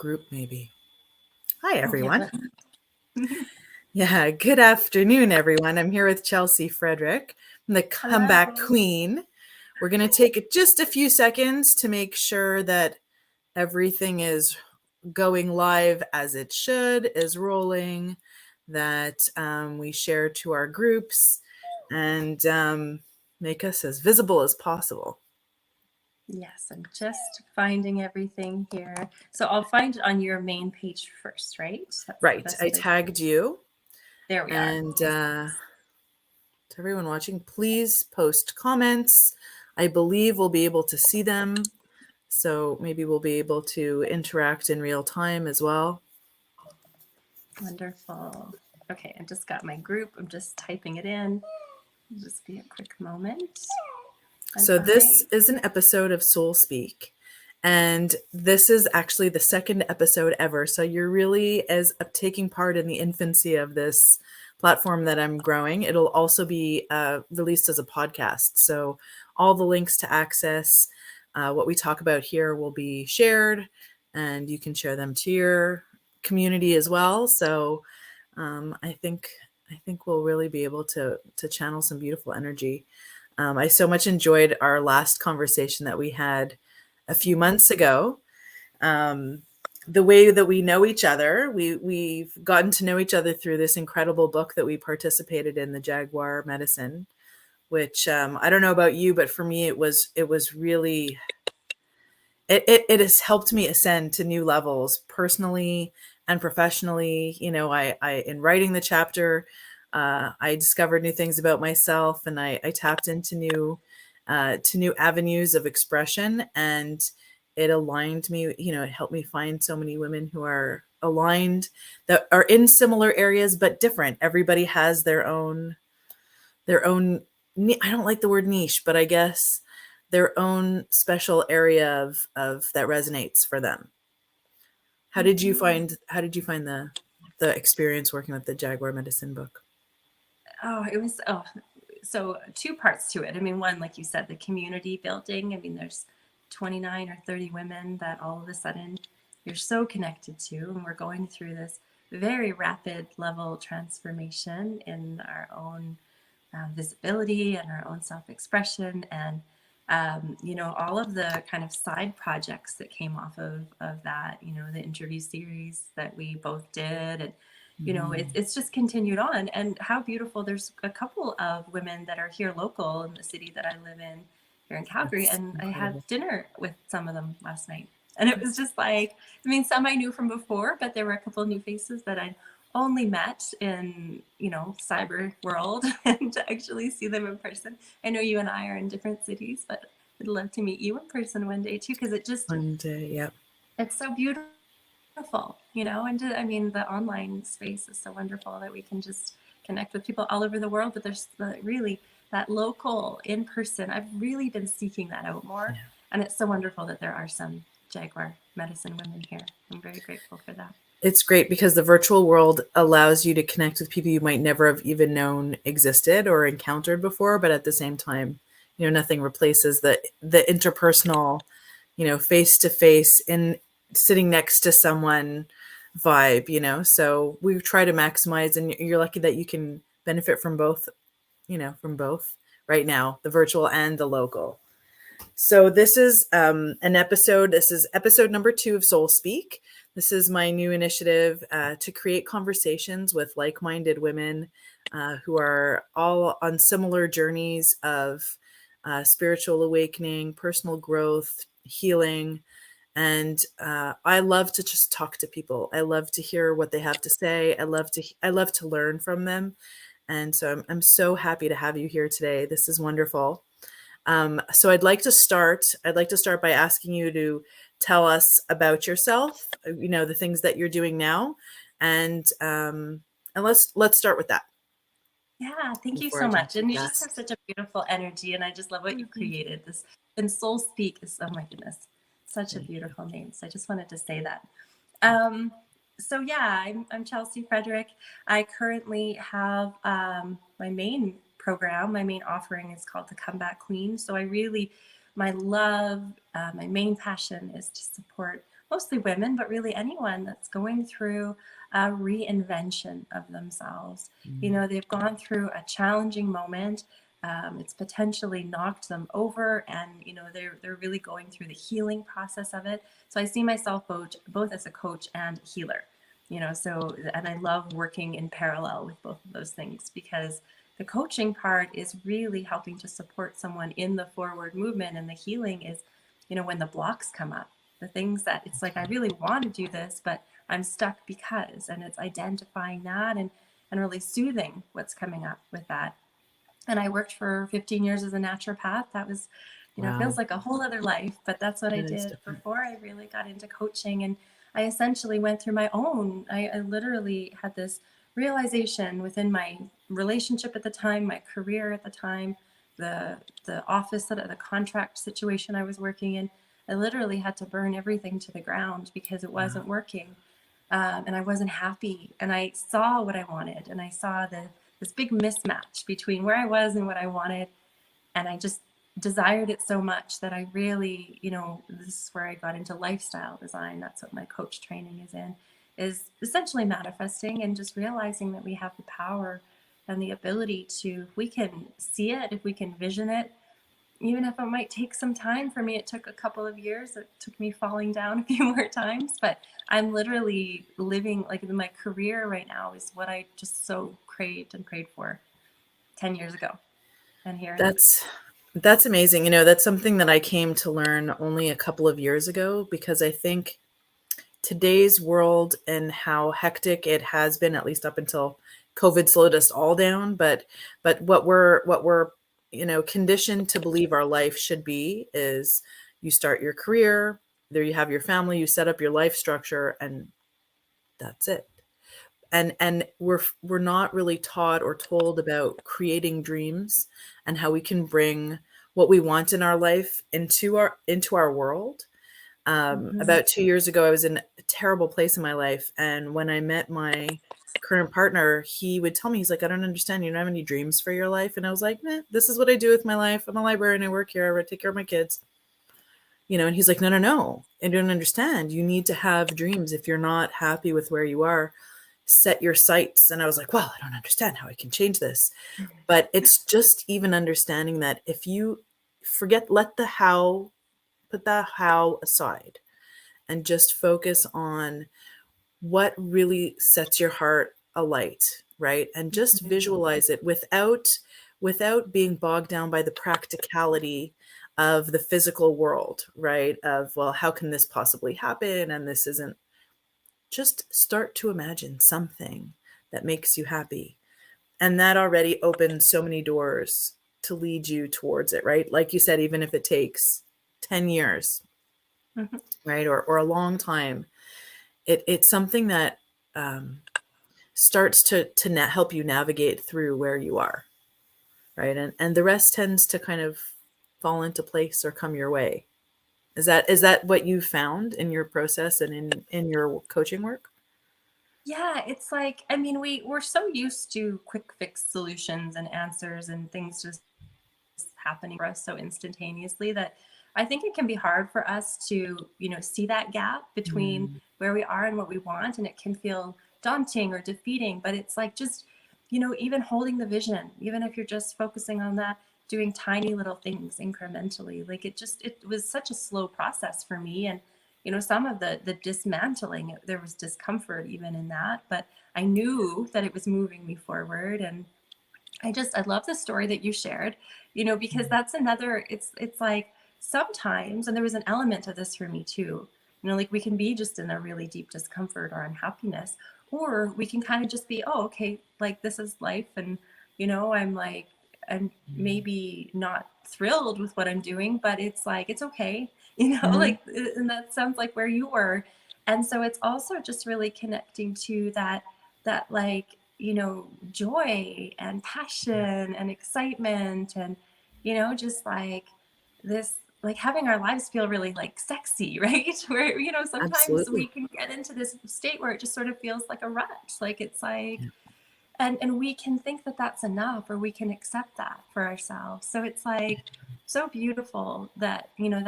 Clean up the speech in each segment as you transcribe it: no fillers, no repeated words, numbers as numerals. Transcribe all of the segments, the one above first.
group maybe. Hi, Oh, yeah. everyone. Yeah, good afternoon, everyone. I'm here with Chelsea Frederick. I'm the comeback Hello. queen. We're going to take just a few seconds to make sure that everything is going live as it should, is rolling, that we share to our groups and make us as visible as possible. Yes, I'm just finding everything here. So I'll find it on your main page first, right? That's the Right. best I place. tagged you. There we are. And to everyone watching, please post comments. I believe we'll be able to see them. So maybe we'll be able to interact in real time as well. Wonderful. Okay, I just got my group. I'm just typing it in. It'll just be a quick moment. So this is an episode of Soul Speak. And this is actually the second episode ever. So you're really taking part in the infancy of this platform that I'm growing. It'll also be released as a podcast. So all the links to access what we talk about here will be shared, and you can share them to your community as well. So I think we'll really be able to channel some beautiful energy. I so much enjoyed our last conversation that we had a few months ago. The way that we know each other, we've gotten to know each other through this incredible book that we participated in, the Jaguar Medicine, which I don't know about you, but for me, it was really, it has helped me ascend to new levels personally and professionally. You know, I in writing the chapter, I discovered new things about myself, and I tapped into new avenues of expression, and it aligned me. You know, it helped me find so many women who are aligned, that are in similar areas but different. Everybody has their own. I don't like the word niche, but I guess their own special area of that resonates for them. How did you find the experience working with the Jaguar Medicine book? It was so two parts to it. I mean, one, like you said, the community building. I mean, there's 29 or 30 women that all of a sudden you're so connected to, and we're going through this very rapid level transformation in our own visibility and our own self-expression, and you know, all of the kind of side projects that came off of that, you know, the interview series that we both did, and you know, it's just continued on. And how beautiful. There's a couple of women that are here local in the city that I live in here in Calgary. That's and incredible. I had dinner with some of them last night. And it was just like, I mean, some I knew from before, but there were a couple of new faces that I'd only met in, you know, cyber world, and to actually see them in person. I know you and I are in different cities, but I'd love to meet you in person one day too, because it just, One day, yep. it's so beautiful, you know. And I mean, the online space is so wonderful that we can just connect with people all over the world, but there's really that local in person. I've really been seeking that out more. Yeah. And it's so wonderful that there are some Jaguar Medicine women here. I'm very grateful for that. It's great because the virtual world allows you to connect with people you might never have even known existed or encountered before, but at the same time, you know, nothing replaces the interpersonal, you know, face to face in sitting next to someone vibe, you know. So we try to maximize, and you're lucky that you can benefit from both, you know, from both right now, the virtual and the local. So this is an episode. This is episode number 2 of Soul Speak. This is my new initiative to create conversations with like-minded women who are all on similar journeys of spiritual awakening, personal growth, healing. And I love to just talk to people. I love to hear what they have to say. I love to learn from them. And so I'm so happy to have you here today. This is wonderful. So I'd like to start by asking you to tell us about yourself, you know, the things that you're doing now, and let's start with that. Yeah, thank you Before so I much. jump to And you just have guest. such a beautiful energy, and I just love what you've created. This, and Soul Speak is, oh my goodness, such a beautiful name. So I just wanted to say that. So yeah, I'm Chelsea Frederick. I currently have my main program, my main offering is called the Comeback Queen. So I really, my love, my main passion is to support mostly women, but really anyone that's going through a reinvention of themselves. You know, they've gone through a challenging moment. It's potentially knocked them over, and you know they're really going through the healing process of it. So I see myself both as a coach and healer. You know, so and I love working in parallel with both of those things, because the coaching part is really helping to support someone in the forward movement, and the healing is, you know, when the blocks come up, the things that it's like I really want to do this, but I'm stuck because, and it's identifying that and really soothing what's coming up with that. And I worked for 15 years as a naturopath. That was, you know, Wow, feels like a whole other life, but that's what I that is did different. before I really got into coaching. And I essentially went through my own, I literally had this realization within my relationship at the time, my career at the time, the office, the contract situation I was working in. I literally had to burn everything to the ground because it Wow. wasn't working. And I wasn't happy. And I saw what I wanted, and I saw this big mismatch between where I was and what I wanted. And I just desired it so much that I really, you know, this is where I got into lifestyle design. That's what my coach training is in, is essentially manifesting and just realizing that we have the power and the ability to, if we can see it, if we can vision it, even if it might take some time. For me, it took a couple of years. It took me falling down a few more times, but I'm literally living like my career right now is what I just so craved and prayed for 10 years ago. And here I am. That's amazing. You know, that's something that I came to learn only a couple of years ago, because I think today's world and how hectic it has been, at least up until COVID slowed us all down, but what we're you know conditioned to believe our life should be is you start your career, there you have your family, you set up your life structure, and that's it. And we're not really taught or told about creating dreams and how we can bring what we want in our life into our world. Mhm. About 2 years ago, I was in a terrible place in my life, and when I met my current partner, he would tell me, he's like, "I don't understand. You don't have any dreams for your life." And I was like, this is what I do with my life. I'm a librarian. I work here. I take care of my kids. And he's like, "No, no, no. I don't understand. You need to have dreams. If you're not happy with where you are, set your sights." And I was like, "Well, I don't understand how I can change this." But it's just even understanding that if you let the how, put that how aside, and just focus on what really sets your heart alight, right? And just visualize it without being bogged down by the practicality of the physical world, right? Of, well, how can this possibly happen? And this isn't. Just start to imagine something that makes you happy. And that already opens so many doors to lead you towards it, right? Like you said, even if it takes 10 years, Mhm. right? Or a long time, it's something that um, starts to help you navigate through where you are, right? And the rest tends to kind of fall into place or come your way. Is that what you found in your process and in your coaching work? Yeah, it's like, I mean, we're so used to quick fix solutions and answers and things just happening for us so instantaneously that I think it can be hard for us to, you know, see that gap between Mm, where we are and what we want. And it can feel daunting or defeating, but it's like just, you know, even holding the vision, even if you're just focusing on that, doing tiny little things incrementally, like it was such a slow process for me. And, you know, some of the dismantling, there was discomfort even in that, but I knew that it was moving me forward. And I love the story that you shared, you know, because mm, that's another, it's like sometimes, and there was an element of this for me too, you know, like we can be just in a really deep discomfort or unhappiness, or we can kind of just be, oh, okay, like this is life. And, you know, I'm mm. maybe not thrilled with what I'm doing, but it's like, it's okay, you know, Mhm. like, and that sounds like where you were. And so it's also just really connecting to that like, you know, joy and Yeah, passion and excitement and, you know, just like this, like having our lives feel really like sexy, right? Where, you know, sometimes we absolutely. can get into this state where it just sort of feels like a rut. Like it's like, Yeah. and we can think that that's enough, or we can accept that for ourselves. So it's like so beautiful that, you know,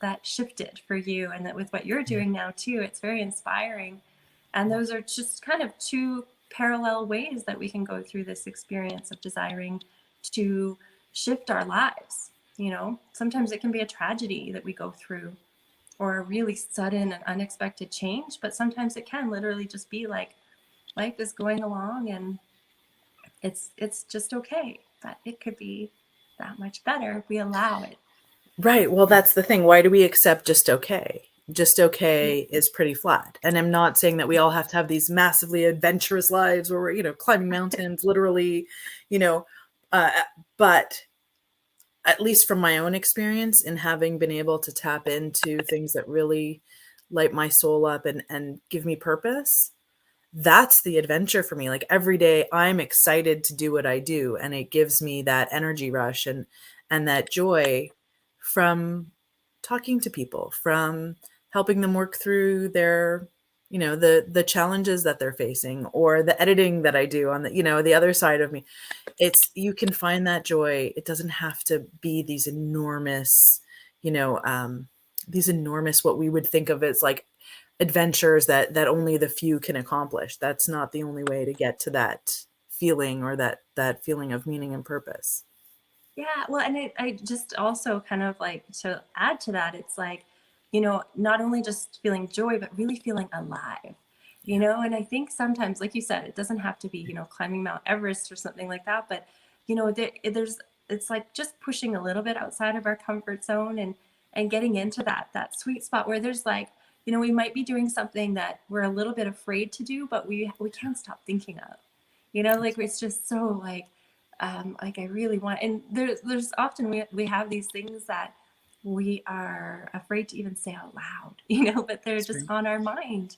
that shifted for you, and that with what you're doing now too, it's very inspiring. And those are just kind of two parallel ways that we can go through this experience of desiring to shift our lives. You know, sometimes it can be a tragedy that we go through, or a really sudden and unexpected change, but sometimes it can literally just be like life is going along and it's just okay. But it could be that much better if we allow it. Right. Well, that's the thing. Why do we accept just okay? Just Yeah. okay is pretty flat. And I'm not saying that we all have to have these massively adventurous lives where we're, climbing mountains, literally, you know, uh, but at least from my own experience in having been able to tap into things that really light my soul up and give me purpose, that's the adventure for me. Like every day I'm excited to do what I do, and it gives me that energy rush and that joy from talking to people, from helping them work through their, the challenges that they're facing, or the editing that I do on the other side of me. It's, you can find that joy. It doesn't have to be these enormous, you know, these enormous, what we would think of as like adventures that only the few can accomplish. That's not the only way to get to that feeling, or that feeling of meaning and purpose. Yeah, well, and I just also kind of like to add to that, it's like, you know, not only just feeling joy, but really feeling alive, you Yeah. know. And I think sometimes, like you said, it doesn't have to be, you know, climbing Mount Everest or something like that, but, you know, there's, it's like just pushing a little bit outside of our comfort zone, and getting into that sweet spot where there's like, you know, we might be doing something that we're a little bit afraid to do, but we can't stop thinking of, you know, like it's just so like I really want, and there's often we have these things that we are afraid to even say out loud, you know, but they're That's just right. on our mind.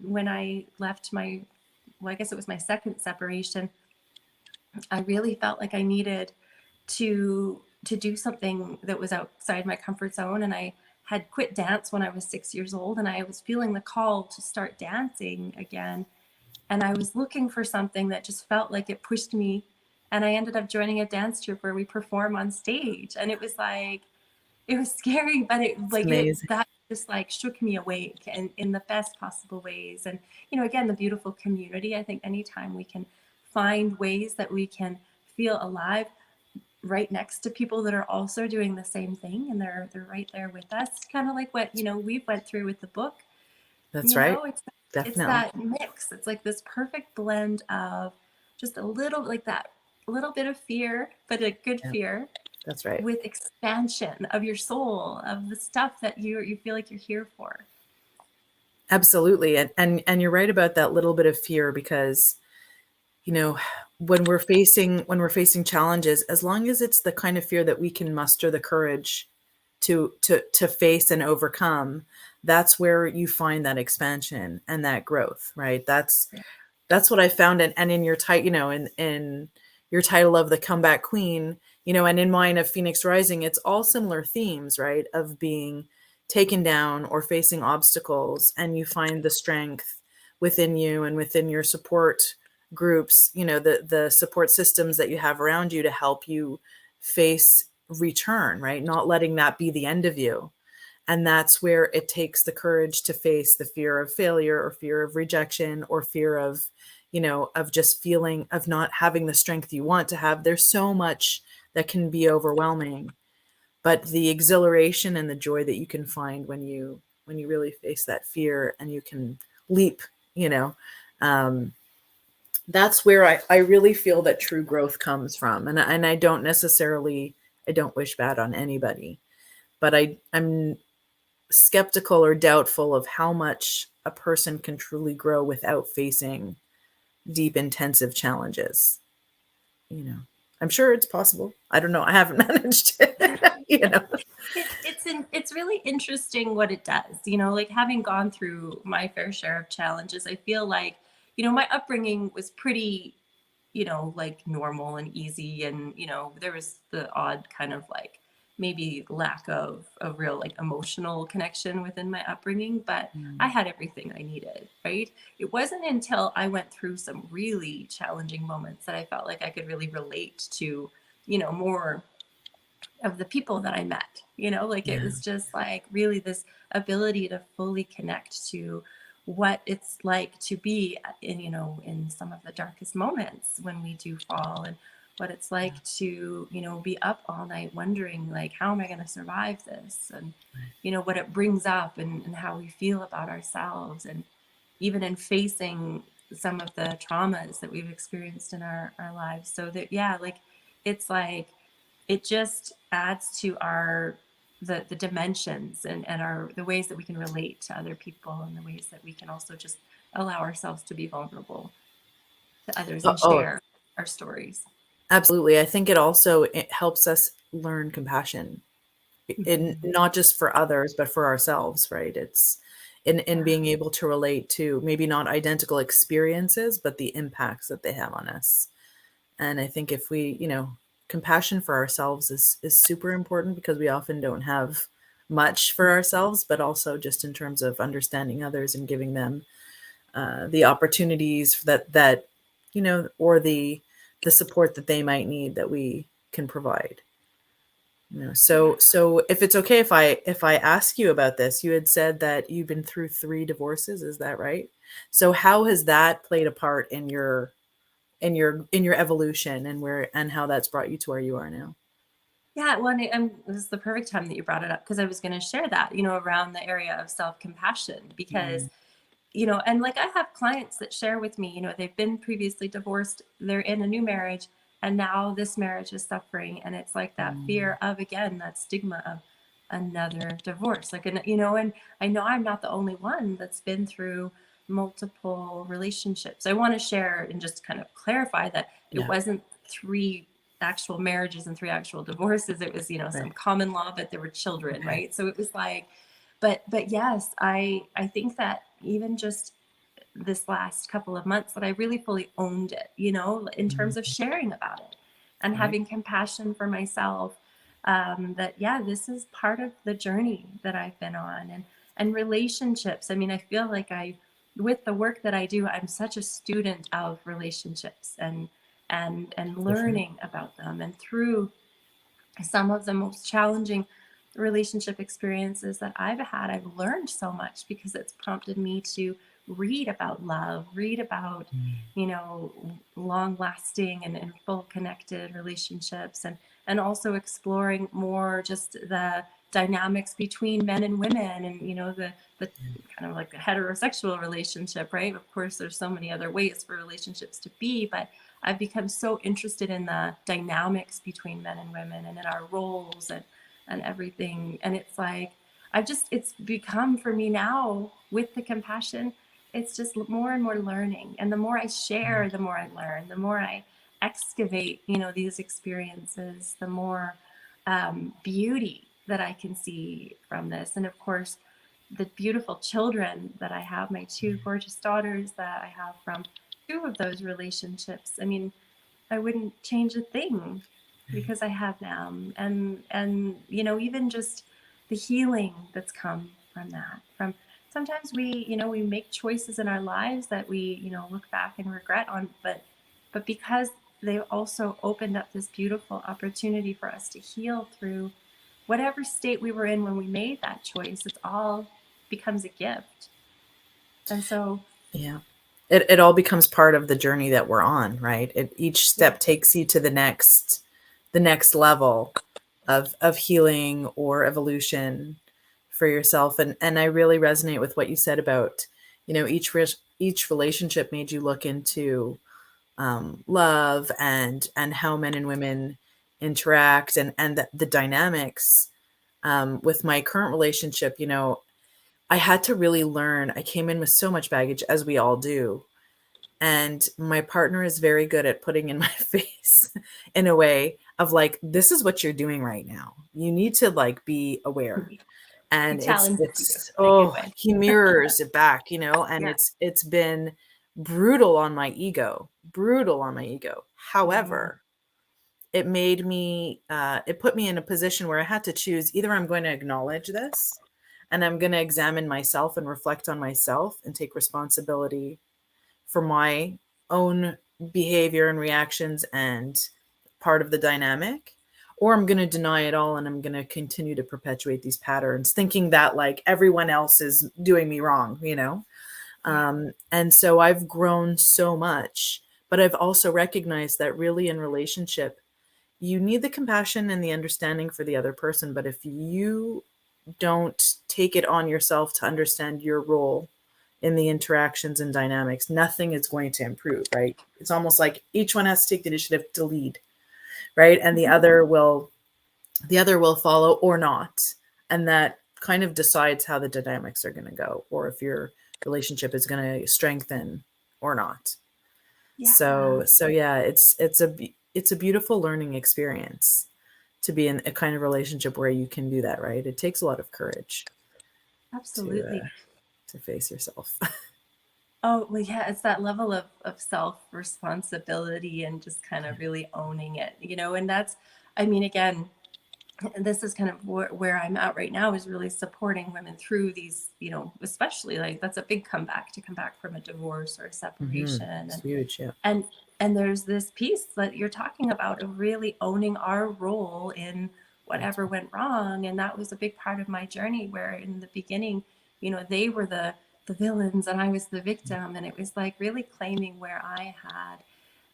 When I left my, well, I guess it was my second separation, I really felt like I needed to do something that was outside my comfort zone, and I had quit dance when I was 6 years old, and I was feeling the call to start dancing again, and I was looking for something that just felt like it pushed me. And I ended up joining a dance troupe where we perform on stage. And it was like, it was scary, but It's amazing. that just like shook me awake, and in the best possible ways. And, you know, again, the beautiful community. I think anytime we can find ways that we can feel alive right next to people that are also doing the same thing, and they're right there with us, kind of like what, you know, we've went through with the book. That's You right. know, it's Definitely. that mix. It's like this perfect blend of just a little, like that little bit of fear, but a good Yeah, fear, that's right. with expansion of your soul, of the stuff that you feel like you're here for. Absolutely. And you're right about that little bit of fear, because you know when we're facing challenges, as long as it's the kind of fear that we can muster the courage to face and overcome, that's where you find that expansion and that growth, right? That's what I found. And in your title, in your title of the comeback queen, and in mine of Phoenix Rising, it's all similar themes, right? Of being taken down or facing obstacles, and you find the strength within you and within your support groups, the support systems that you have around you to help you face return, right? Not letting that be the end of you. And that's where it takes the courage to face the fear of failure, or fear of rejection, or fear of, of just feeling of not having the strength you want to have. There's so much that can be overwhelming, but the exhilaration and the joy that you can find when you really face that fear and you can leap, um, that's where I really feel that true growth comes from. And I don't wish bad on anybody, but I'm skeptical or doubtful of how much a person can truly grow without facing deep, intensive challenges. You know, I'm sure it's possible. I don't know. I haven't managed it, It's really interesting what it does, you know, like having gone through my fair share of challenges. I feel like, you know, my upbringing was pretty, you know, like normal and easy, and, you know, there was the odd kind of like maybe lack of a real like emotional connection within my upbringing, but I Mm, had everything I needed, right? It wasn't until I went through some really challenging moments that I felt like I could really relate to, you know, more of the people that I met, like it Yeah. was just like really this ability to fully connect to what it's like to be in, in some of the darkest moments when we do fall, and what it's like to, be up all night wondering like, how am I going to survive this? And, what it brings up, and how we feel about ourselves. And even in facing some of the traumas that we've experienced in our lives. So that, yeah, like, it's like, it just adds to our the dimensions, and our the ways that we can relate to other people, and the ways that we can also just allow ourselves to be vulnerable to others Oh, and oh, share our stories. absolutely. I think it helps us learn compassion, in Mm-hmm. not just for others, but for ourselves, right? It's in Yeah. being able to relate to maybe not identical experiences, but the impacts that they have on us. And I think if we, compassion for ourselves is super important, because we often don't have much for ourselves, but also just in terms of understanding others and giving them the opportunities or the support that they might need, that we can provide. Yeah. So if it's okay, if I ask you about this, you had said that you've been through 3 divorces, is that right? So how has that played a part in your evolution, and how that's brought you to where you are now? Yeah, well, this is the perfect time that you brought it up, because I was going to share that, around the area of self-compassion, because, Mm, and like I have clients that share with me, they've been previously divorced, they're in a new marriage, and now this marriage is suffering. And it's like that mm, fear of, again, that stigma of another divorce. Like, and, and I know I'm not the only one that's been through multiple relationships. I want to share and just kind of clarify that it yeah, wasn't 3 actual marriages and 3 actual divorces. It was, some right. common law, but there were children, Okay. right? So it was like, but yes, I think that even just this last couple of months, that I really fully owned it, in terms of Mhm. sharing about it and Right. having compassion for myself. That, yeah, this is part of the journey that I've been on. And relationships. I mean, I feel like with the work that I do, I'm such a student of relationships, and For sure. learning about them. And through some of the most challenging relationship experiences that I've had, I've learned so much, because it's prompted me to read about love, read about, Mm, long lasting and full connected relationships, and also exploring more just the dynamics between men and women, and, the kind of like the heterosexual relationship, right? Of course, there's so many other ways for relationships to be, but I've become so interested in the dynamics between men and women, and in our roles, and everything. And it's like, it's become for me now, with the compassion, it's just more and more learning. And the more I mm, share, the more I learn, the more I excavate, these experiences, the more beauty that I can see from this. And of course, the beautiful children that I have, my 2 gorgeous daughters that I have from 2 of those relationships. I mean, I wouldn't change a thing, right. because I have them. And even just the healing that's come from that. From sometimes we make choices in our lives that we, look back and regret on, but because they also opened up this beautiful opportunity for us to heal through whatever state we were in when we made that choice. It's all becomes a gift. And so, Yeah. It all becomes part of the journey that we're on, right? Each yeah. step takes you to the next level of healing or evolution for yourself. And I really resonate with what you said about, each relationship made you look into love, and how men and women interact, and the dynamics. With my current relationship, I had to really learn. I came in with so much baggage, as we all do. And my partner is very good at putting in my face, in a way of like, this is what you're doing right now. You need to like be aware. He And it's challenges you it's in a good oh, way. he mirrors it back, and Yeah. it's been brutal on my ego, brutal on my ego. Mm, However, it put me in a position where I had to choose: either I'm going to acknowledge this, and I'm going to examine myself and reflect on myself and take responsibility for my own behavior and reactions, and part of the dynamic, or I'm going to deny it all and I'm going to continue to perpetuate these patterns, thinking that like everyone else is doing me wrong, you know? And so I've grown so much, but I've also recognized that really in relationship, you need the compassion and the understanding for the other person. But if you don't take it on yourself to understand your role in the interactions and dynamics, nothing is going to improve, right? It's almost like each one has to take the initiative to lead, right? And the other will follow or not. And that kind of decides how the dynamics are going to go, or if your relationship is going to strengthen or not. Yeah. So yeah, it's a beautiful learning experience to be in a kind of relationship where you can do that, right? It takes a lot of courage Absolutely. to face yourself. Oh, well, yeah, it's that level of self-responsibility and just kind of really owning it, you know, and that's, I mean, again, this is kind of where I'm at right now, is really supporting women through these, you know, especially like that's a big comeback, to come back from a divorce or a separation. It's huge, yeah. And and there's this piece that you're talking about of really owning our role in whatever went wrong. And that was a big part of my journey, where in the beginning, you know, they were the villains and I was the victim. And it was like really claiming where I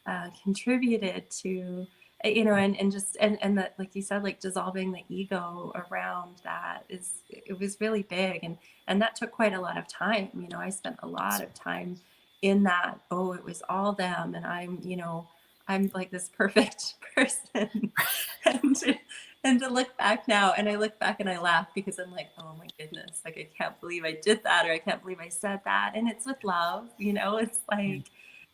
had contributed to, you know, and just and that, like you said, like dissolving the ego around that is, it was really big. And that took quite a lot of time. You know, I spent a lot of time in that, oh, it was all them and I'm, you know, I'm like this perfect person. And to look back now, and I look back and I laugh because I'm like, oh my goodness, like I can't believe I did that, or I can't believe I said that. And it's with love, you know, it's like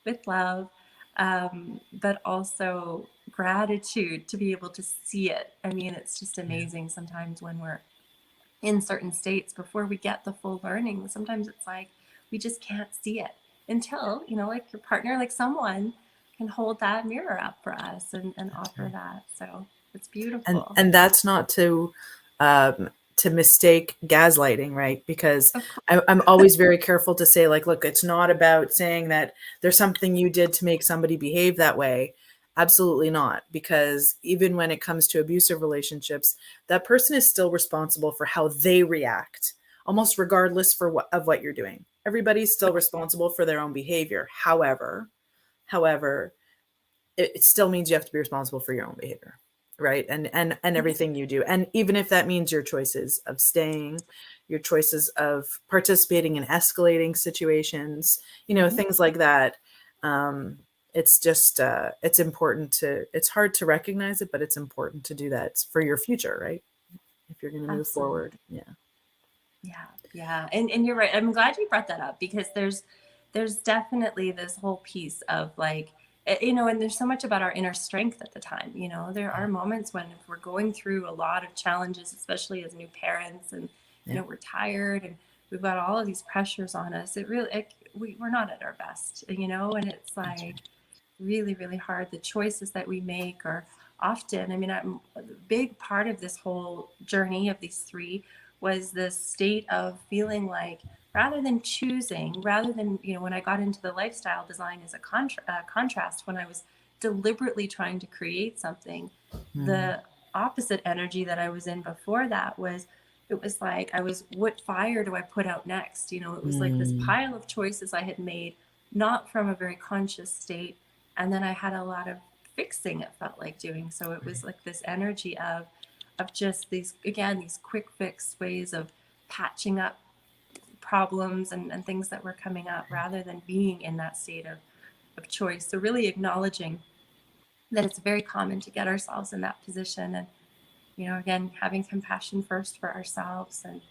with love, but also gratitude to be able to see it. I mean, it's just amazing sometimes when we're in certain states before we get the full learning. Sometimes it's like we just can't see it until, you know, like your partner, like someone can hold that mirror up for us and offer that. So it's beautiful. And that's not to mistake gaslighting, right? Because I'm always very careful to say, like, look, it's not about saying that there's something you did to make somebody behave that way. Absolutely not. Because even when it comes to abusive relationships, that person is still responsible for how they react, almost regardless of what you're doing. Everybody's still responsible for their own behavior. However, it still means you have to be responsible for your own behavior, right? And everything you do. And even if that means your choices of staying, your choices of participating in escalating situations, you know, things like that. It's just it's important to, it's hard to recognize it, but it's important to do that for your future, right? If you're going to move forward. Yeah. And you're right. I'm glad you brought that up, because there's definitely this whole piece of like, you know, and there's so much about our inner strength at the time. You know, there are moments when, if we're going through a lot of challenges, especially as new parents, and you know, we're tired and we've got all of these pressures on us, it really, we're not at our best, you know. And it's like really, really hard. The choices that we make are often, I mean, a big part of this whole journey of these three was this state of feeling like, rather than choosing, rather than, you know, when I got into the lifestyle design as a contrast, when I was deliberately trying to create something, the opposite energy that I was in before that was, it was like, I was, what fire do I put out next? You know, it was like this pile of choices I had made, not from a very conscious state. And then I had a lot of fixing, it felt like doing. So it was like this energy of just these, again, these quick fix ways of patching up problems and things that were coming up, rather than being in that state of choice. So really acknowledging that it's very common to get ourselves in that position. And, you know, again, having compassion first for ourselves, and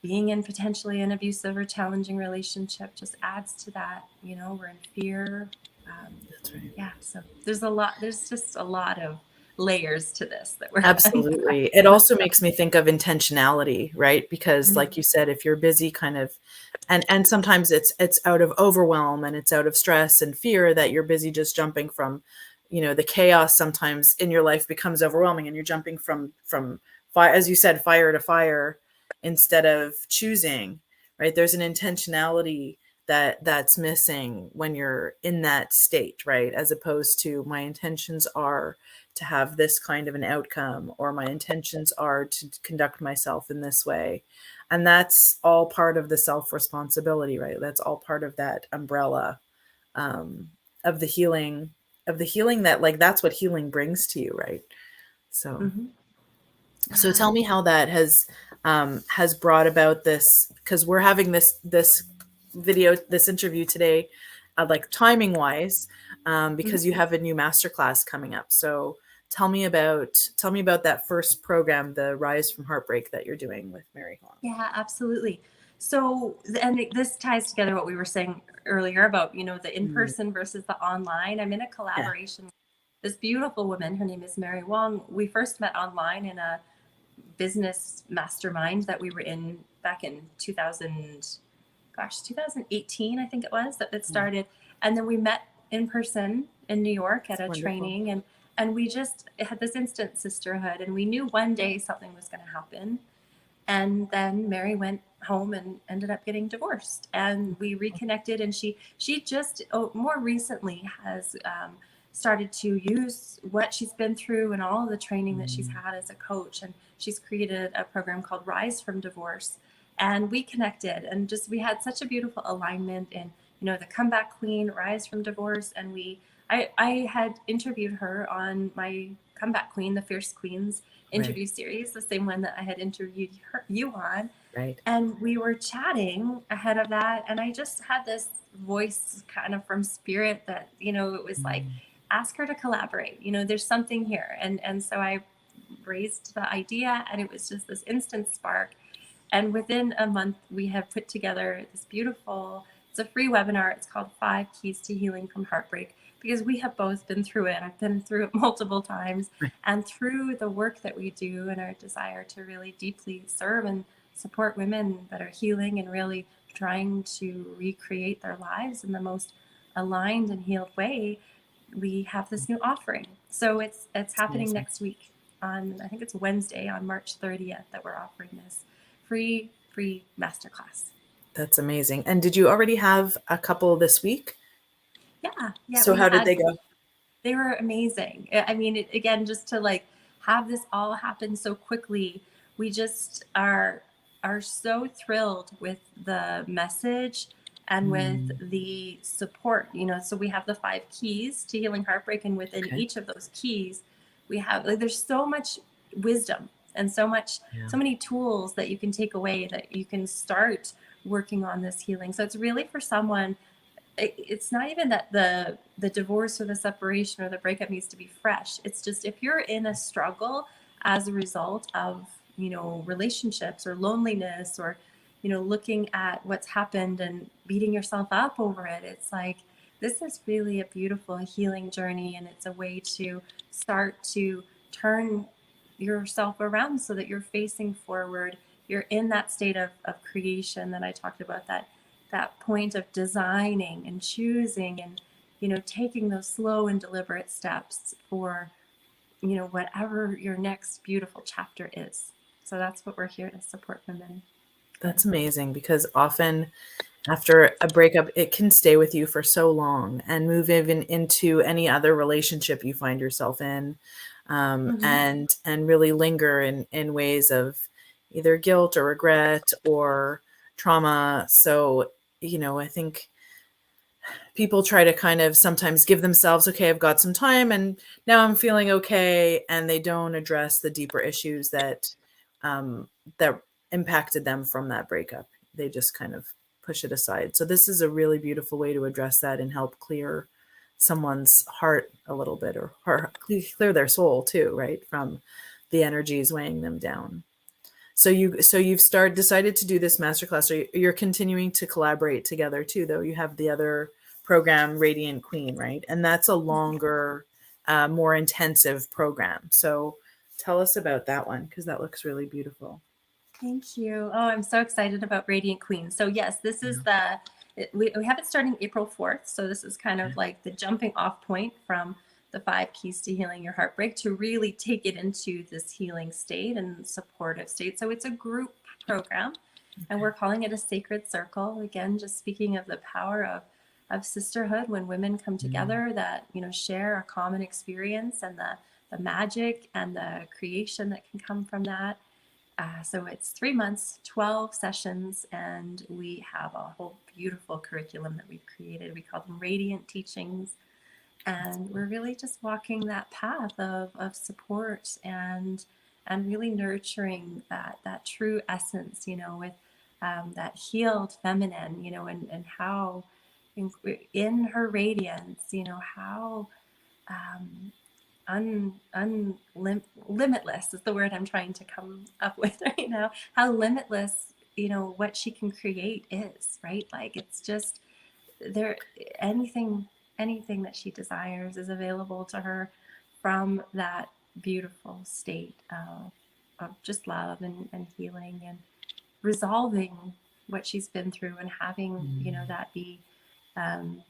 being in potentially an abusive or challenging relationship just adds to that. You know, we're in fear. That's right. Yeah. So there's just a lot of layers to this that we're Absolutely. It also makes me think of intentionality, right? Because like you said, if you're busy kind of, and sometimes it's out of overwhelm and it's out of stress and fear that you're busy just jumping from, you know, the chaos sometimes in your life becomes overwhelming, and you're jumping from fire, as you said, fire to fire, instead of choosing, right? There's an intentionality that's missing when you're in that state, right? As opposed to, my intentions are to have this kind of an outcome, or my intentions are to conduct myself in this way. And that's all part of the self responsibility, right? That's all part of that umbrella, um, of the healing, that, like, that's what healing brings to you, right? So, Mm-hmm. so tell me how that has brought about this, because we're having this interview today, like timing wise, because you have a new masterclass coming up. So tell me about that first program, the Rise from Heartbreak, that you're doing with Mary Huang. Yeah, absolutely. So, and this ties together what we were saying earlier about, the in-person versus the online. I'm in a Yeah, collaboration with this beautiful woman. Her name is Mary Huang. We first met online in a business mastermind that we were in back in 2018, I think it was, that it started. And then we met in person in New York at a wonderful. training, and we just had this instant sisterhood, and we knew one day something was going to happen. And then Mary went home and ended up getting divorced, and we reconnected, and she just more recently has started to use what she's been through and all of the training that she's had as a coach, and she's created a program called Rise from Divorce. And we connected, and just we had such a beautiful alignment in, the comeback queen, Rise from Divorce. And I had interviewed her on my comeback queen, the Fierce Queens interview series, the same one that I had interviewed you on. Right. And we were chatting ahead of that, and I just had this voice kind of from spirit that, it was like, ask her to collaborate. There's something here. And so I raised the idea, and it was just this instant spark. And within a month, we have put together this beautiful, it's a free webinar. It's called 5 Keys to Healing from Heartbreak, because we have both been through it. I've been through it multiple times. And through the work that we do and our desire to really deeply serve and support women that are healing and really trying to recreate their lives in the most aligned and healed way, we have this new offering. So it's happening amazing. next week on, I think it's Wednesday, on March 30th, that we're offering this free masterclass. That's amazing. And did you already have a couple this week? Yeah, So we how did had. they go? They were amazing. I mean, again, just to like have this all happen so quickly, we just are so thrilled with the message and with the support. So we have the 5 keys to healing heartbreak, and within Okay. each of those keys, we have, like, there's so much wisdom and so many tools that you can take away, that you can start working on this healing. So it's really for someone. It's not even that the divorce or the separation or the breakup needs to be fresh. It's just, if you're in a struggle as a result of, relationships or loneliness, or, looking at what's happened and beating yourself up over it, it's like, this is really a beautiful healing journey. And it's a way to start to turn yourself around so that you're facing forward. You're in that state of creation that I talked about, that point of designing and choosing and, taking those slow and deliberate steps for, whatever your next beautiful chapter is. So that's what we're here to support women. That's amazing, because often after a breakup, it can stay with you for so long and move even into any other relationship you find yourself in, and really linger in ways of either guilt or regret or trauma. So, I think people try to kind of sometimes give themselves, okay, I've got some time and now I'm feeling okay, and they don't address the deeper issues that impacted them from that breakup. They just kind of push it aside. So this is a really beautiful way to address that and help clear someone's heart a little bit, or clear their soul too, right, from the energies weighing them down. So you've decided to do this masterclass. Or you're continuing to collaborate together too, though. You have the other program, Radiant Queen, right? And that's a longer, more intensive program. So tell us about that one, because that looks really beautiful. Thank you. Oh, I'm so excited about Radiant Queen. So yes, this is we have it starting April 4th. So this is kind of like the jumping off point from the 5 keys to healing your heartbreak, to really take it into this healing state and supportive state. So it's a group program, and we're calling it a sacred circle. Again, just speaking of the power of sisterhood, when women come together that, share a common experience, and the magic and the creation that can come from that. So it's 3 months, 12 sessions, and we have a whole beautiful curriculum that we've created. We call them Radiant Teachings. And we're really just walking that path of support and really nurturing that true essence, with that healed feminine, and how in her radiance, how limitless is the word I'm trying to come up with right now. How limitless, what she can create is, right? Like it's just there. Anything that she desires is available to her from that beautiful state of just love and healing and resolving what she's been through and having, that be.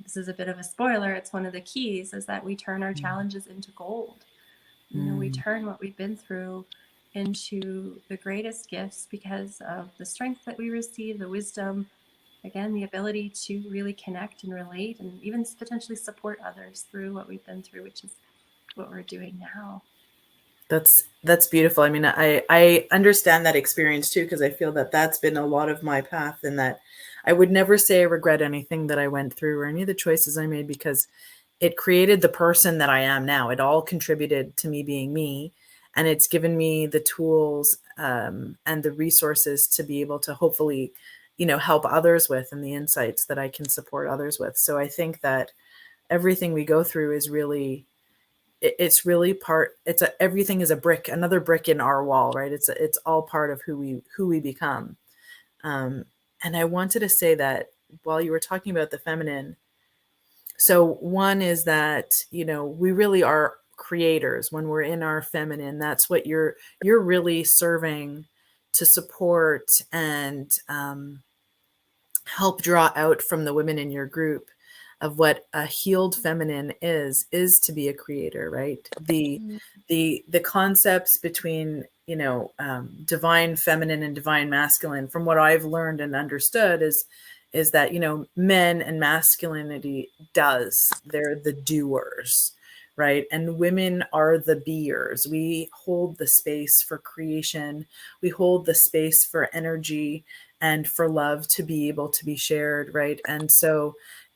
This is a bit of a spoiler. It's one of the keys is that we turn our challenges into gold. We turn what we've been through into the greatest gifts because of the strength that we receive, the wisdom, again, the ability to really connect and relate and even potentially support others through what we've been through, which is what we're doing now. That's beautiful. I mean, I understand that experience too, because I feel that that's been a lot of my path, and that I would never say I regret anything that I went through or any of the choices I made, because it created the person that I am now. It all contributed to me being me, and it's given me the tools and the resources to be able to hopefully, help others with, and the insights that I can support others with. So I think that everything we go through is really, it's really everything is another brick in our wall, right? It's all part of who we become. And I wanted to say that while you were talking about the feminine, so one is that, we really are creators when we're in our feminine. That's what you're really serving to support and help draw out from the women in your group of what a healed feminine is to be a creator, right? The concepts between, divine feminine and divine masculine, from what I've learned and understood, is that, men and masculinity they're the doers, right? And women are the beers. We hold the space for creation. We hold the space for energy and for love to be able to be shared, right? And so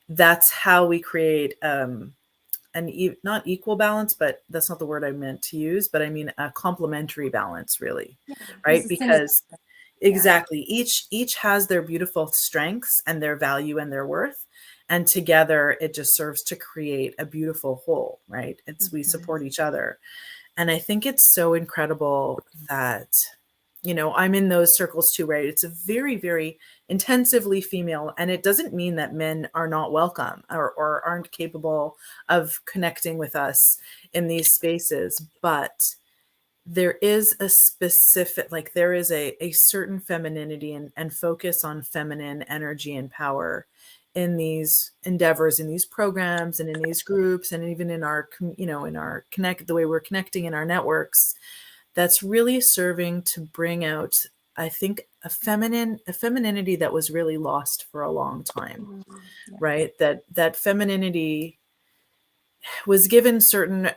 that's how we create not equal balance, but that's not the word I meant to use, but I mean a complementary balance, really, right? Because exactly, each has their beautiful strengths and their value and their worth, and together it just serves to create a beautiful whole, right? We support each other. And I think it's so incredible that, I'm in those circles too, right? It's a very, very intensively female, and it doesn't mean that men are not welcome or aren't capable of connecting with us in these spaces, but there is a specific, there is a certain femininity and focus on feminine energy and power in these endeavors, in these programs, and in these groups, and even in our, in our the way we're connecting in our networks, that's really serving to bring out, I think, a femininity that was really lost for a long time, right? That femininity was given certain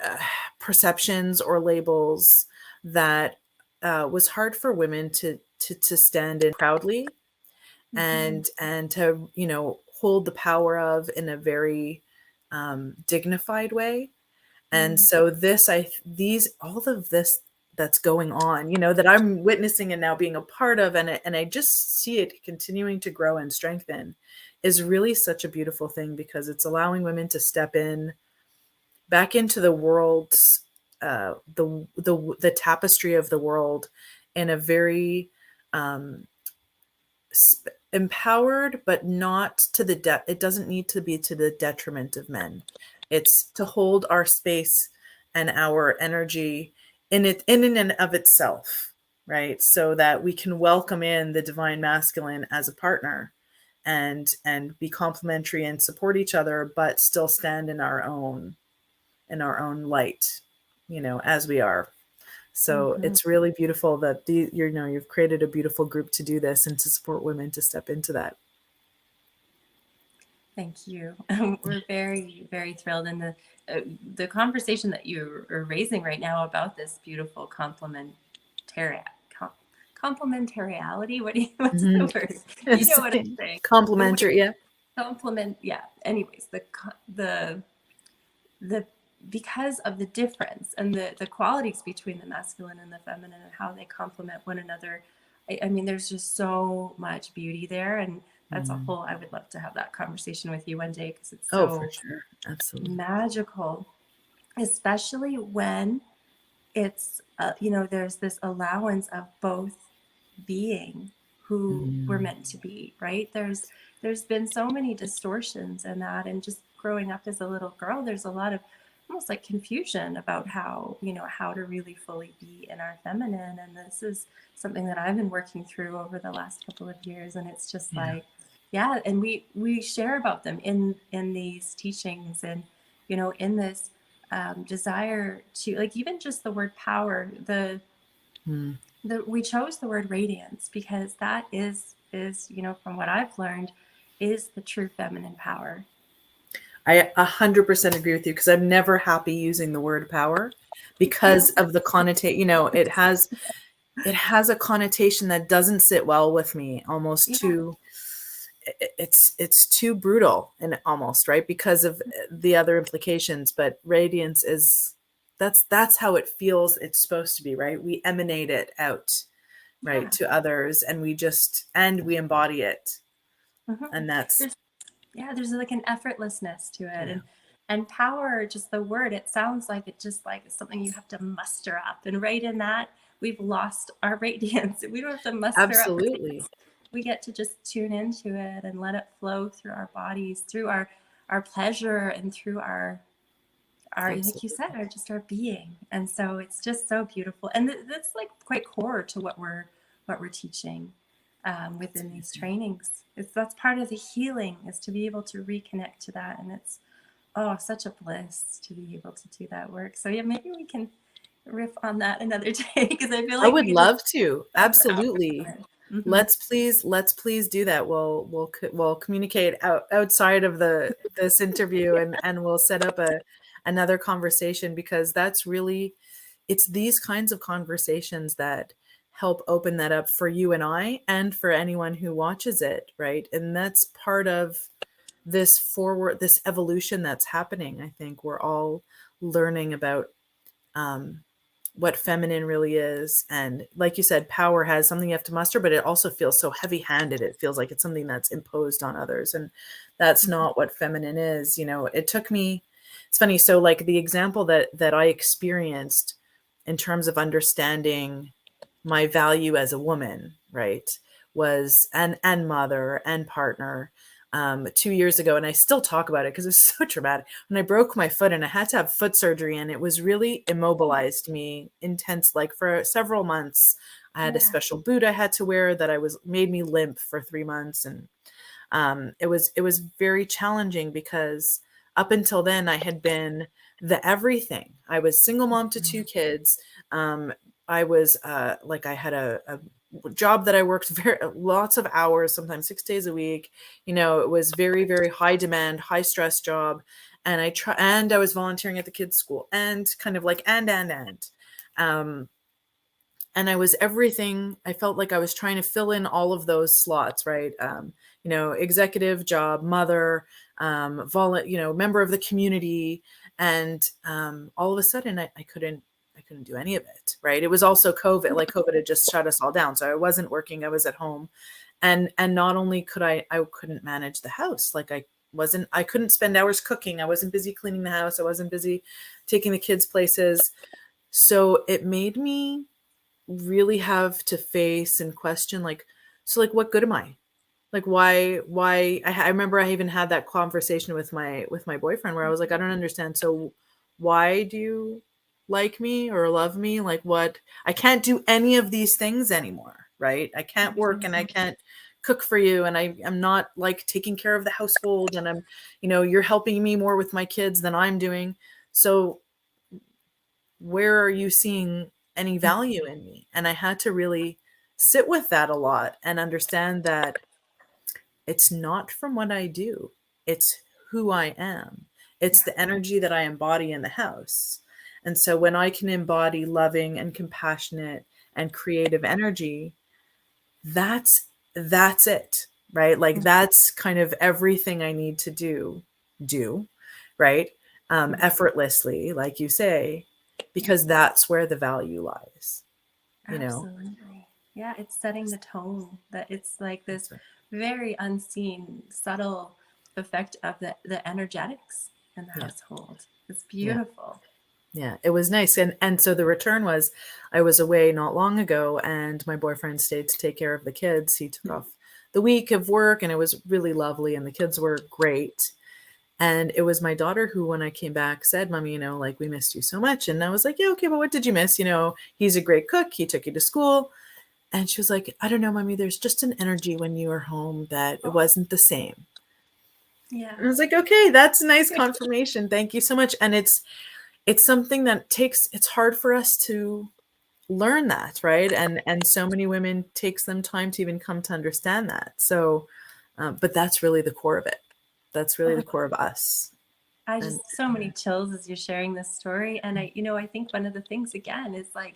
perceptions or labels that was hard for women to stand in proudly and to, hold the power of in a very dignified way. And so all of this that's going on, that I'm witnessing and now being a part of, and I just see it continuing to grow and strengthen, is really such a beautiful thing, because it's allowing women to step in back into the world's the tapestry of the world in a very empowered, but not to the it doesn't need to be to the detriment of men. It's to hold our space and our energy in and of itself, right? So that we can welcome in the divine masculine as a partner and be complementary and support each other, but still stand in our own light, as we are. So it's really beautiful that you've created a beautiful group to do this and to support women to step into that. Thank you. We're very, very thrilled. And the conversation that you are raising right now about this beautiful com- complementariality. What's Hmm. the word? You know what I'm saying? The way Complimentary, yeah. complement. Yeah. Anyways, the because of the difference and the qualities between the masculine and the feminine and how they complement one another. I mean, there's just so much beauty there, and that's a Mm. whole. I would love to have that conversation with you one day because it's Oh, for so sure. Absolutely. magical, especially when it's there's this allowance of both being who we're Mm. meant to be, right? There's been so many distortions in that, and just growing up as a little girl, there's a lot of almost like confusion about how to really fully be in our feminine. And this is something that I've been working through over the last couple of years, and it's just Yeah. like, yeah. And we share about them in these teachings, and in this desire to, like, even just the word power, Mm. we chose the word radiance because that is from what I've learned, is the true feminine power. I 100% agree with you because I'm never happy using the word power because of the connotation. It has a connotation that doesn't sit well with me. Almost Yeah. too, it's too brutal and almost right because of the other implications. But radiance is that's how it feels. It's supposed to be, right? We emanate it out, right, Yeah. to others, and we embody it, Hmm. and that's There's like an effortlessness to it. yeah, And power, just the word, it sounds like it just like it's something you have to muster up, and right in that we've lost our radiance. We don't have to muster up absolutely. radiance. We get to just tune into it and let it flow through our bodies, through our pleasure, and through our, like you said, Absolutely. our being. And so it's just so beautiful, and that's like quite core to what we're teaching That's within these amazing. trainings. That's part of the healing, is to be able to reconnect to that. And it's, oh, such a bliss to be able to do that work. So yeah, maybe we can riff on that another day because I feel I like we would could just love to. talk for hours Absolutely. on it. Mm-hmm. Let's please do that. We'll communicate outside of this interview, and we'll set up another conversation because that's really it's these kinds of conversations that help open that up for you and I and for anyone who watches it, right? And that's part of this evolution that's happening. I think we're all learning about um, what feminine really is. And like you said, power has something you have to muster, but it also feels so heavy handed. It feels like it's something that's imposed on others. And that's Mm-hmm. not what feminine is. It took me, it's funny. So like the example that I experienced in terms of understanding my value as a woman, right, was and mother and partner 2 years ago. And I still talk about it because it's so traumatic. When I broke my foot and I had to have foot surgery, and it was really immobilized me intense, like for several months. I had a Yeah. special boot I had to wear that I was made me limp for 3 months. And it was very challenging because up until then I had been the everything. I was single mom to two kids. um, I was like I had a job that I worked very lots of hours, sometimes 6 days a week. It was very, very high demand, high stress job. And I was volunteering at the kids school, and kind of like um, and I was everything. I felt like I was trying to fill in all of those slots, right? Executive job, mother, member of the community, and all of a sudden, I couldn't do any of it, right? It was also COVID. Like COVID had just shut us all down, so I wasn't working. I was at home, and not only I couldn't manage the house. Like I couldn't spend hours cooking. I wasn't busy cleaning the house. I wasn't busy taking the kids places. So it made me really have to face and question, like, so like what good am I? Like why I remember I even had that conversation with my boyfriend where I was like, I don't understand. So why do you like me or love me? Like, what? I can't do any of these things anymore, right? I can't work and I can't cook for you, and I'm not like taking care of the household, and you're helping me more with my kids than I'm doing. So where are you seeing any value in me? And I had to really sit with that a lot and understand that it's not from what I do. it's who I am. It's the energy that I embody in the house. And so when I can embody loving and compassionate and creative energy, that's it, right? Like that's kind of everything I need to do, right? Effortlessly, like you say, because that's where the value lies, you know? Absolutely. Yeah, it's setting the tone, that it's like this That's right. very unseen, subtle effect of the energetics in the Yeah. household. It's Yeah. beautiful. Yeah. It was nice. And so the return was I was away not long ago and my boyfriend stayed to take care of the kids. He took off the week of work and it was really lovely and the kids were great. And it was my daughter who, when I came back, said, Mommy, like, we missed you so much. And I was like, yeah, okay, but what did you miss? He's a great cook. He took you to school. And she was like, I don't know, Mommy, there's just an energy when you were home that it wasn't the same. Yeah. And I was like, okay, that's a nice confirmation. Thank you so much. And it's something that it's hard for us to learn that, right? And so many women takes them time to even come to understand that. So, but that's really the core of it. That's really the core of us. I And just so many chills as you're sharing this story. And I think one of the things again is like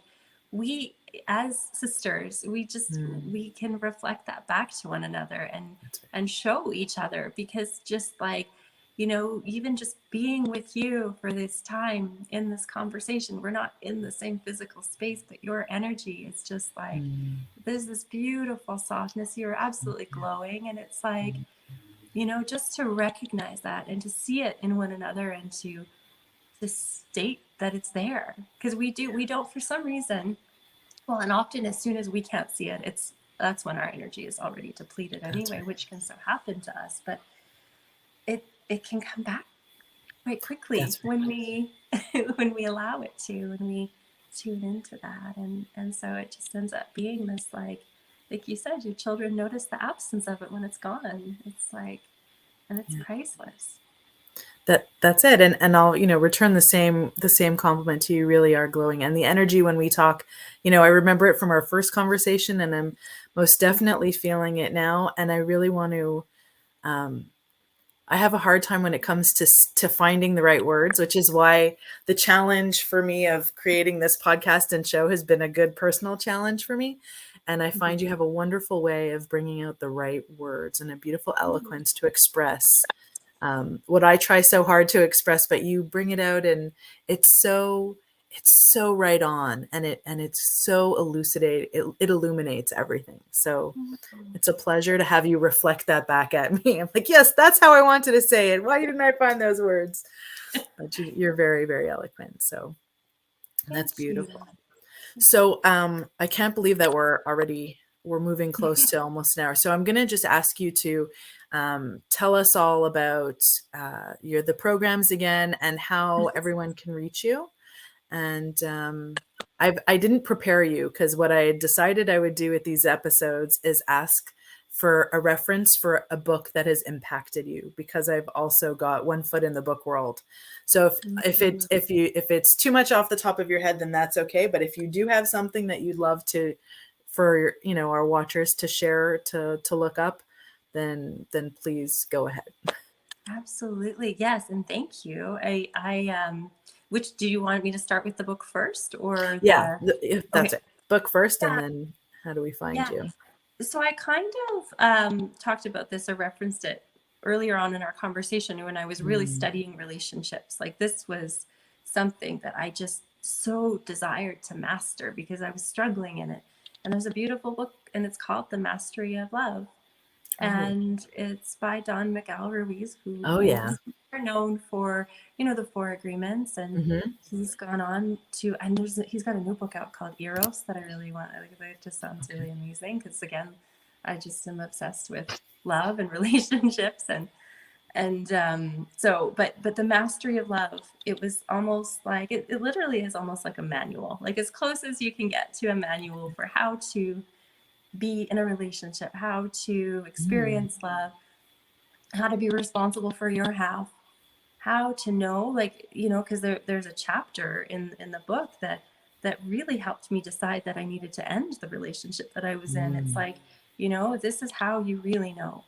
we as sisters, we can reflect that back to one another and show each other, because just like, even just being with you for this time in this conversation, we're not in the same physical space, but your energy is just like there's this beautiful softness. You're absolutely glowing. And it's like, just to recognize that and to see it in one another and to state that it's there, because we don't for some reason, well, and often as soon as we can't see it, that's when our energy is already depleted anyway, right. which can so happen to us. But it can come back quite quickly That's right. when we when we allow it to, when we tune into that. And so it just ends up being this, like you said, your children notice the absence of it when it's gone. It's like, and it's Yeah. priceless. That's it. And I'll, return the same compliment to you. Really are glowing. And the energy when we talk, I remember it from our first conversation and I'm most definitely feeling it now. And I really want to, I have a hard time when it comes to finding the right words, which is why the challenge for me of creating this podcast and show has been a good personal challenge for me. And I find you have a wonderful way of bringing out the right words and a beautiful eloquence to express what I try so hard to express, but you bring it out and it's so right on and it's so elucidate it illuminates everything. So it's a pleasure to have you reflect that back at me. I'm like, yes, that's how I wanted to say it. Why didn't I find those words? But you're very, very eloquent. So Thank that's you. beautiful. So I can't believe that we're moving close to almost an hour. So I'm going to just ask you to tell us all about the programs again and how everyone can reach you. And I didn't prepare you because what I had decided I would do with these episodes is ask for a reference for a book that has impacted you, because I've also got one foot in the book world. So if it's too much off the top of your head, then that's okay. But if you do have something that you'd love for our watchers to share, to look up, then please go ahead. Absolutely. Yes. And thank you. Which do you want me to start with, the book first or Yeah, that's okay. it. Book first, and Yeah. then how do we find Yeah. you? So I kind of talked about this or referenced it earlier on in our conversation when I was really studying relationships. Like, this was something that I just so desired to master because I was struggling in it. And there's a beautiful book and it's called The Mastery of Love. Oh, And it's by Miguel Ruiz, who oh yeah. is known for, the Four Agreements. And Hmm. he's gone on to, and he's got a new book out called Eros that I really want. I think it just sounds really amazing because, again, I just am obsessed with love and relationships. But the Mastery of Love, it was almost like, it literally is almost like a manual, like as close as you can get to a manual for how to be in a relationship, how to experience love, how to be responsible for your half, how to know, like, because there's a chapter in the book that really helped me decide that I needed to end the relationship that I was in. It's like, this is how you really know.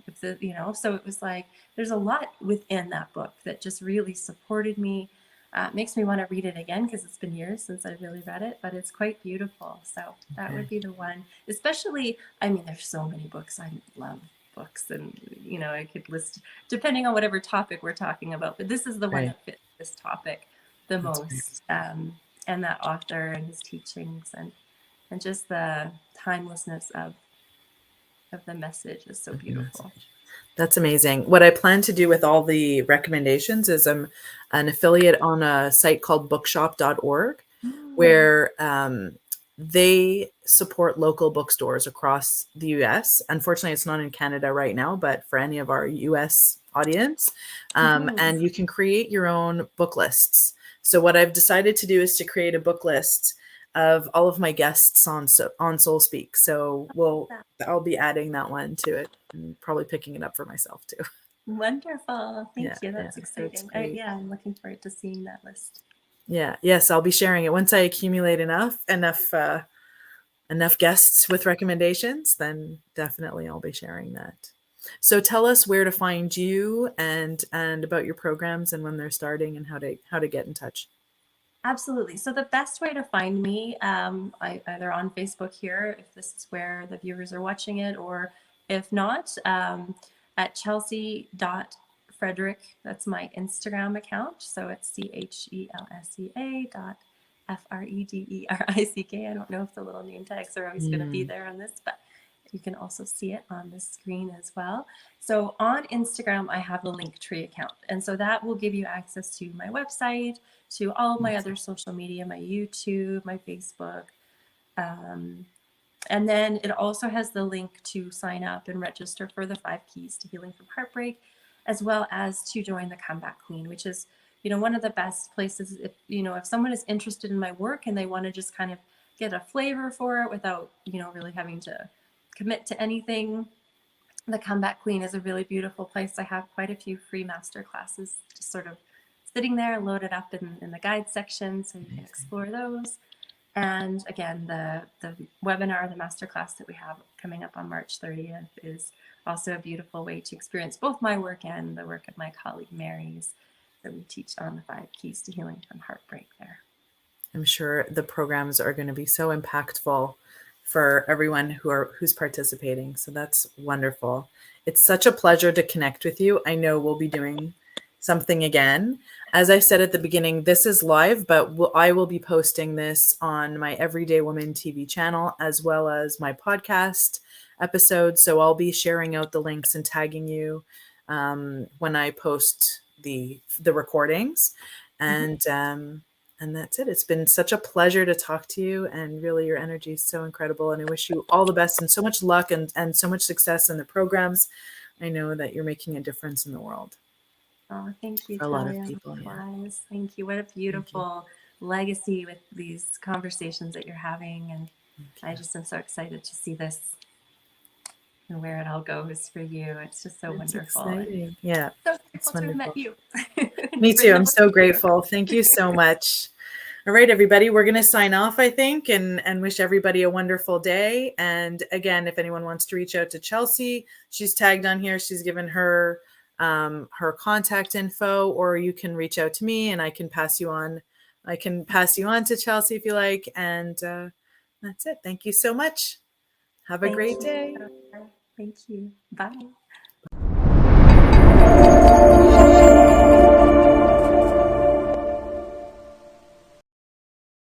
So it was like, there's a lot within that book that just really supported me. Makes me want to read it again because it's been years since I really read it, but it's quite beautiful. So that would be the one. Especially, I mean, there's so many books. I love books, and I could list depending on whatever topic we're talking about. But this is the one that fits this topic the most, and that author and his teachings, and just the timelessness of the message is so beautiful. That's amazing. What I plan to do with all the recommendations is I'm an affiliate on a site called bookshop.org, where they support local bookstores across the US. Unfortunately, it's not in Canada right now, but for any of our US audience, and you can create your own book lists. So what I've decided to do is to create a book list of all of my guests on Soul Speak. So I'll be adding that one to it and probably picking it up for myself too. Wonderful. Thank you. That's exciting. I'm looking forward to seeing that list. Yeah. Yes, I'll be sharing it once I accumulate enough guests with recommendations. Then definitely I'll be sharing that. So tell us where to find you and about your programs and when they're starting and how to get in touch. Absolutely. So the best way to find me, either on Facebook here, if this is where the viewers are watching it, or if not, at Chelsea.Frederick. That's my Instagram account. So it's CHELSEA.FREDERICK. I don't know if the little name tags are always going to be there on this, but you can also see it on the screen as well. So on Instagram, I have the Linktree account. And so that will give you access to my website, to all of my other social media, my YouTube, my Facebook. And then it also has the link to sign up and register for the 5 Keys to Healing from Heartbreak, as well as to join the Comeback Queen, which is, one of the best places if someone is interested in my work and they want to just kind of get a flavor for it without, really having to commit to anything. The Comeback Queen is a really beautiful place. I have quite a few free master classes just sort of sitting there loaded up in the guide section, so you can explore those. And again, the webinar, the masterclass that we have coming up on March 30th is also a beautiful way to experience both my work and the work of my colleague Mary's, that we teach on the 5 Keys to Healing from Heartbreak there. I'm sure the programs are going to be so impactful for everyone who's participating. So that's wonderful. It's such a pleasure to connect with you. I know we'll be doing something again. As I said at the beginning, this is live, but I will be posting this on my Everyday Woman TV channel, as well as my podcast episodes. So I'll be sharing out the links and tagging you when I post the recordings. And that's it. It's been such a pleasure to talk to you, and really your energy is so incredible. And I wish you all the best and so much luck and so much success in the programs. I know that you're making a difference in the world. Oh, thank you, For a lot of Talya. people. Yeah. Thank you. What a beautiful legacy with these conversations that you're having. And I just am so excited to see this and where it all goes for you. It's just so wonderful. Exciting. Yeah. So grateful to have met you. Me too. I'm so grateful. Thank you so much. All right, everybody, we're going to sign off, I think, and wish everybody a wonderful day. And again, if anyone wants to reach out to Chelsea, she's tagged on here. She's given her contact info, or you can reach out to me and I can pass you on. I can pass you on to Chelsea if you like. And that's it. Thank you so much. Have a great day. Thank you. Bye.